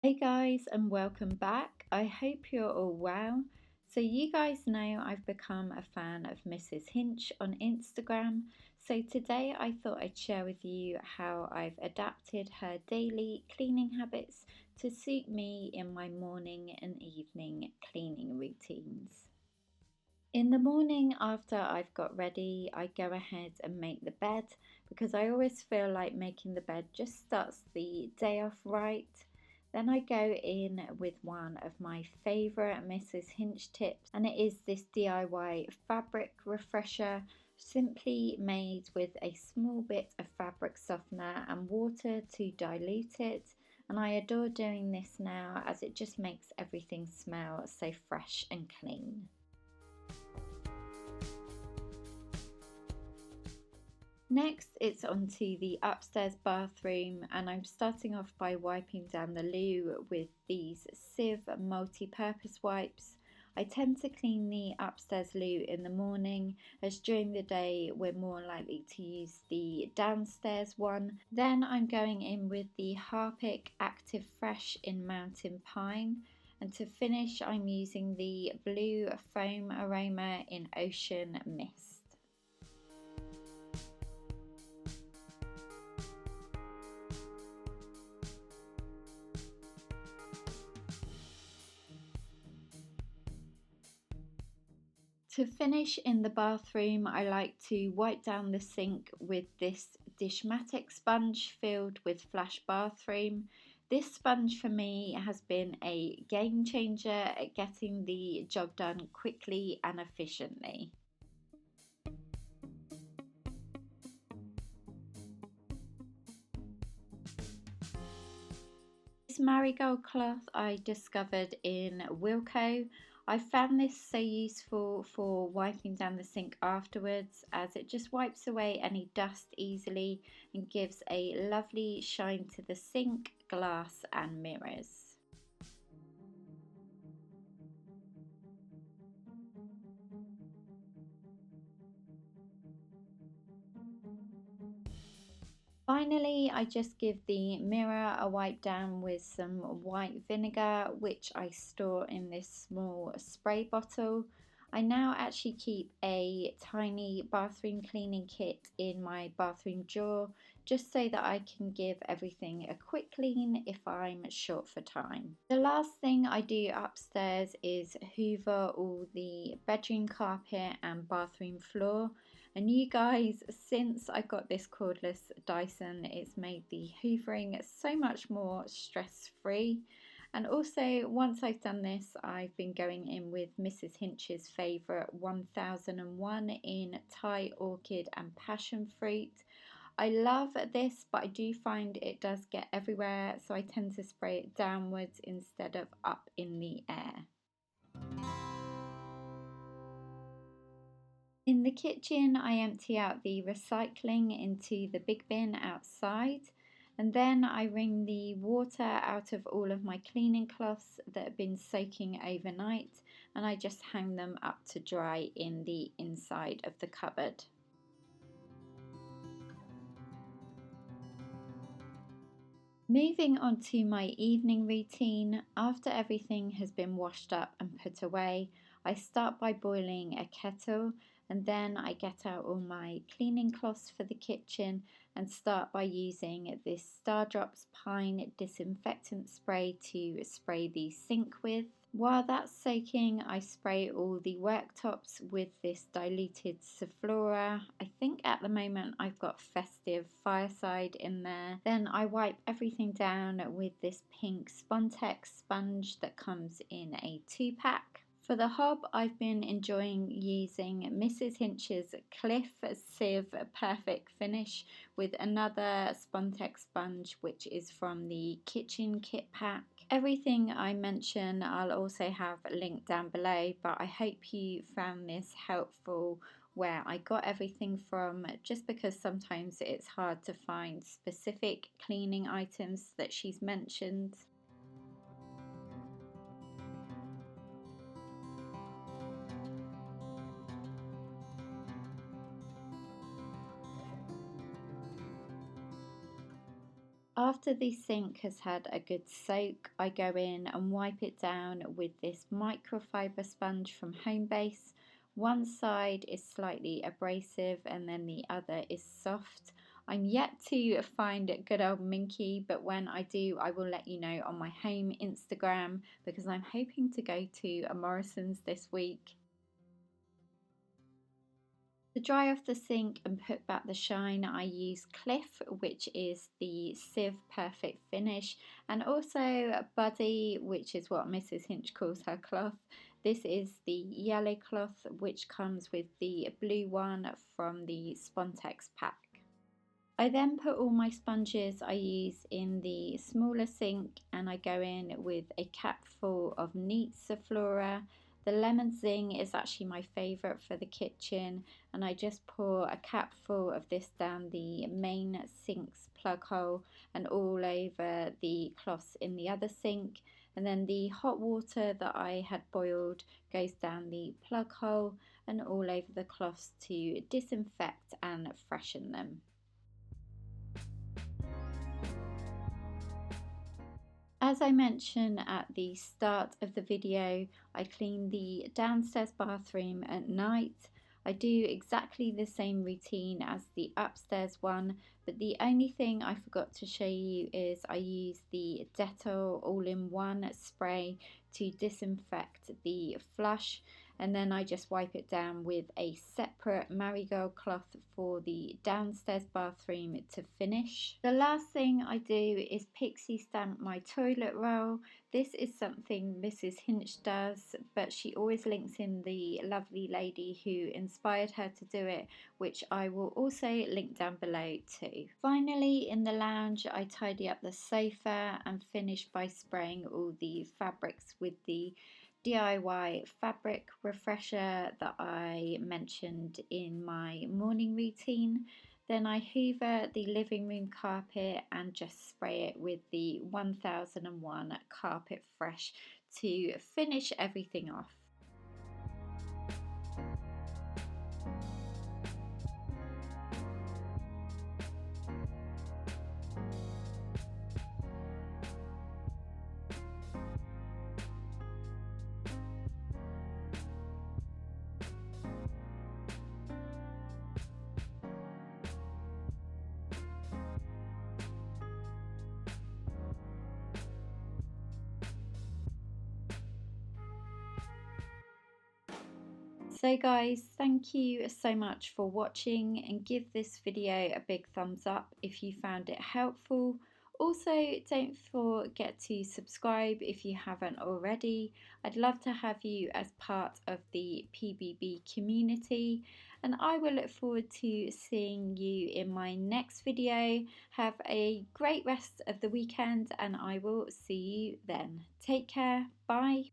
Hey guys, and welcome back. I hope you're all well. So, you guys know I've become a fan of Mrs. Hinch on Instagram. So, today I thought I'd share with you how I've adapted her daily cleaning habits to suit me in my morning and evening cleaning routines. In the morning, after I've got ready, I go ahead and make the bed because I always feel like making the bed just starts the day off right. Then I go in with one of my favourite Mrs. Hinch tips, and it is this DIY fabric refresher, simply made with a small bit of fabric softener and water to dilute it. And I adore doing this now as it just makes everything smell so fresh and clean. Next, it's onto the upstairs bathroom, and I'm starting off by wiping down the loo with these sieve multi-purpose wipes. I tend to clean the upstairs loo in the morning, as during the day we're more likely to use the downstairs one. Then I'm going in with the Harpic Active Fresh in Mountain Pine, and to finish I'm using the Bloo Foam Aroma in Ocean Mist. To finish in the bathroom, I like to wipe down the sink with this Dishmatic sponge filled with Flash Bathroom. This sponge for me has been a game changer at getting the job done quickly and efficiently. This marigold cloth I discovered in Wilko. I found this so useful for wiping down the sink afterwards, as it just wipes away any dust easily and gives a lovely shine to the sink, glass and mirrors. Finally, I just give the mirror a wipe down with some white vinegar, which I store in this small spray bottle. I now actually keep a tiny bathroom cleaning kit in my bathroom drawer, just so that I can give everything a quick clean if I'm short for time. The last thing I do upstairs is hoover all the bedroom carpet and bathroom floor. And you guys, since I got this cordless Dyson, it's made the hoovering so much more stress-free. And also, once I've done this, I've been going in with Mrs. Hinch's favourite 1001 in Thai Orchid and Passion Fruit. I love this, but I do find it does get everywhere, so I tend to spray it downwards instead of up in the air. In the kitchen, I empty out the recycling into the big bin outside, and then I wring the water out of all of my cleaning cloths that have been soaking overnight, and I just hang them up to dry in the inside of the cupboard. Moving on to my evening routine, after everything has been washed up and put away, I start by boiling a kettle, and then I get out all my cleaning cloths for the kitchen and start by using this Stardrops Pine disinfectant spray to spray the sink with. While that's soaking, I spray all the worktops with this diluted Zofolora. I think at the moment I've got Festive Fireside in there. Then I wipe everything down with this pink Spontex sponge that comes in a 2-pack. For the hob, I've been enjoying using Mrs. Hinch's Cliff Sieve Perfect Finish with another Spontex sponge, which is from the Kitchen Kit Pack. Everything I mention I'll also have linked down below, but I hope you found this helpful where I got everything from, just because sometimes it's hard to find specific cleaning items that she's mentioned. After the sink has had a good soak, I go in and wipe it down with this microfiber sponge from Homebase. One side is slightly abrasive and then the other is soft. I'm yet to find good old Minky, but when I do, I will let you know on my home Instagram because I'm hoping to go to a Morrison's this week. To dry off the sink and put back the shine, I use Cliff, which is the Sieve Perfect Finish, and also Buddy, which is what Mrs. Hinch calls her cloth. This is the yellow cloth, which comes with the blue one from the Spontex pack. I then put all my sponges I use in the smaller sink and I go in with a cap full of neat Zofolora. The lemon zing is actually my favourite for the kitchen, and I just pour a cap full of this down the main sink's plug hole and all over the cloths in the other sink. And then the hot water that I had boiled goes down the plug hole and all over the cloths to disinfect and freshen them. As I mentioned at the start of the video, I clean the downstairs bathroom at night. I do exactly the same routine as the upstairs one, but the only thing I forgot to show you is I use the Dettol all-in-one spray to disinfect the flush, and then I just wipe it down with a separate marigold cloth for the downstairs bathroom to finish. The last thing I do is pixie stamp my toilet roll. This is something Mrs. Hinch does, but she always links in the lovely lady who inspired her to do it, which I will also link down below too. Finally, in the lounge, I tidy up the sofa and finish by spraying all the fabrics with the DIY fabric refresher that I mentioned in my morning routine. Then I hoover the living room carpet and just spray it with the 1001 Carpet Fresh to finish everything off. So guys, thank you so much for watching, and give this video a big thumbs up if you found it helpful. Also, don't forget to subscribe if you haven't already. I'd love to have you as part of the PBB community, and I will look forward to seeing you in my next video. Have a great rest of the weekend and I will see you then. Take care. Bye.